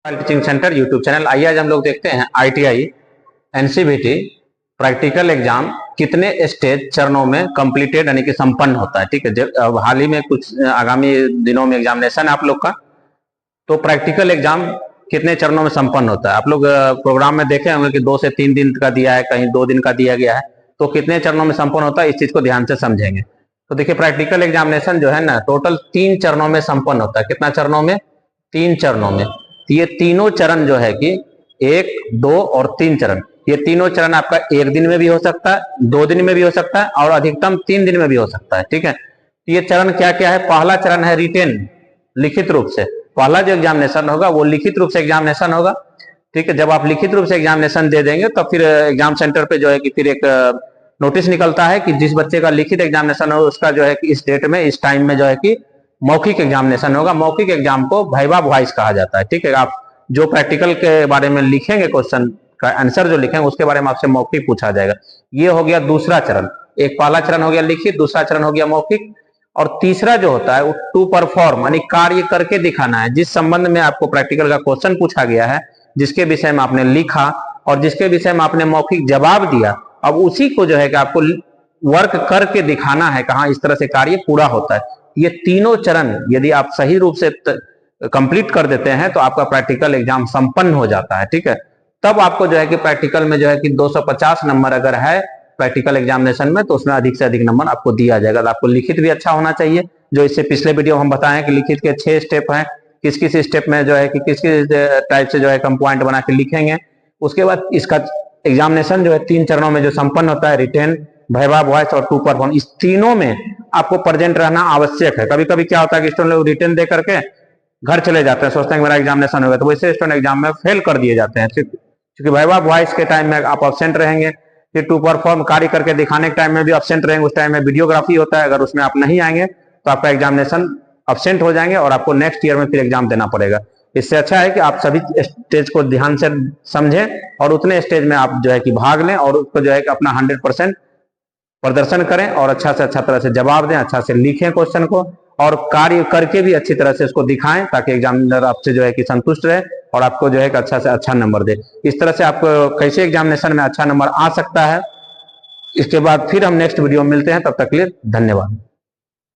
Teaching centre YouTube channel. आइए आज हम लोग देखते हैं ITI NCVT प्रैक्टिकल एग्जाम कितने स्टेज चरणों में कंप्लीटेड यानी कि संपन्न होता है। ठीक है, अब हाल ही में कुछ आगामी दिनों में एग्जामिनेशन है आप लोग का, तो प्रैक्टिकल एग्जाम कितने चरणों में संपन्न होता है। आप लोग प्रोग्राम में देखे होंगे कि 2 से 3 दिन का दिया है, कहीं 2 दिन का दिया गया है, तो कितने चरणों में संपन्न होता है इस चीज को ध्यान से समझेंगे। तो देखिए, प्रैक्टिकल एग्जामिनेशन जो है ना, टोटल 3 चरणों में संपन्न होता है। कितना चरणों में? 3 चरणों में। ये तीनों चरण जो है कि 1, 2 और 3 चरण, ये तीनों चरण आपका 1 दिन में भी हो सकता है, 2 दिन में भी हो सकता है और अधिकतम 3 दिन में भी हो सकता है। ठीक है, ये चरण क्या क्या है? पहला चरण है रिटेन, लिखित रूप से। पहला जो एग्जामिनेशन होगा वो लिखित रूप से एग्जामिनेशन होगा। ठीक है, जब आप लिखित रूप से एग्जामिनेशन दे देंगे तो फिर एग्जाम सेंटर पे जो है कि फिर एक नोटिस निकलता है कि जिस बच्चे का लिखित एग्जामिनेशन हो उसका जो है कि इस डेट में इस टाइम में जो है कि मौखिक एग्जामिनेशन होगा। मौखिक एग्जाम को वाइवा वॉइस कहा जाता है। ठीक है, आप जो प्रैक्टिकल के बारे में लिखेंगे, क्वेश्चन का आंसर जो लिखेंगे उसके बारे में आपसे मौखिक पूछा जाएगा। ये हो गया दूसरा चरण। एक पहला चरण हो गया लिखित, दूसरा चरण हो गया मौखिक, और तीसरा जो होता है वो टू परफॉर्म यानी कार्य करके दिखाना है। जिस संबंध में आपको प्रैक्टिकल का क्वेश्चन पूछा गया है, जिसके विषय में आपने लिखा और जिसके विषय में आपने मौखिक जवाब दिया, अब उसी को जो है कि आपको वर्क करके दिखाना है, कहां इस तरह से कार्य पूरा होता है। ये तीनों चरण यदि आप सही रूप से कंप्लीट कर देते हैं तो आपका प्रैक्टिकल एग्जाम संपन्न हो जाता है। ठीक है, तब आपको जो है कि प्रैक्टिकल में जो है कि 250 नंबर अगर है प्रैक्टिकल एग्जामिनेशन में, तो उसमें अधिक से अधिक नंबर आपको दिया जाएगा। तो आपको लिखित भी अच्छा होना चाहिए, जो इससे पिछले वीडियो हम बताएं कि लिखित के 6 स्टेप हैं, किस किस स्टेप में जो है कि किस किस टाइप से जो है हम पॉइंट बना के लिखेंगे। उसके बाद इसका एग्जामिनेशन जो है 3 चरणों में जो संपन्न होता है, रिटेन, वाइवा वॉइस और टू परफॉर्म, इस तीनों में आपको प्रेजेंट रहना आवश्यक है। कभी कभी क्या होता है कि स्टूडेंट लोग रिटेन दे करके घर चले जाते हैं, सोचते हैं मेरा एग्जामिनेशन होगा, तो वैसे स्टूडेंट एग्जाम में फेल कर दिए जाते हैं, क्योंकि वाइवा वॉइस के टाइम में आप एब्सेंट रहेंगे। फिर टू परफॉर्म कार्य करके दिखाने के टाइम में भी एब्सेंट रहेंगे। उस टाइम में वीडियोग्राफी होता है, अगर उसमें आप नहीं आएंगे तो आपका एग्जामिनेशन एब्सेंट हो जाएंगे और आपको नेक्स्ट ईयर में फिर एग्जाम देना पड़ेगा। इससे अच्छा है कि आप सभी स्टेज को ध्यान से समझें और उतने स्टेज में आप जो है कि भाग लें और उसको जो है कि अपना 100% प्रदर्शन करें और अच्छा से अच्छा तरह से जवाब दें, अच्छा से लिखें क्वेश्चन को और कार्य करके भी अच्छी तरह से उसको दिखाएं, ताकि एग्जामिनर आपसे जो है कि संतुष्ट रहे और आपको जो है कि अच्छा से अच्छा नंबर दे। इस तरह से आपको कैसे एग्जामिनेशन में अच्छा नंबर आ सकता है, इसके बाद फिर हम नेक्स्ट वीडियो में मिलते हैं। तब तक के लिए धन्यवाद।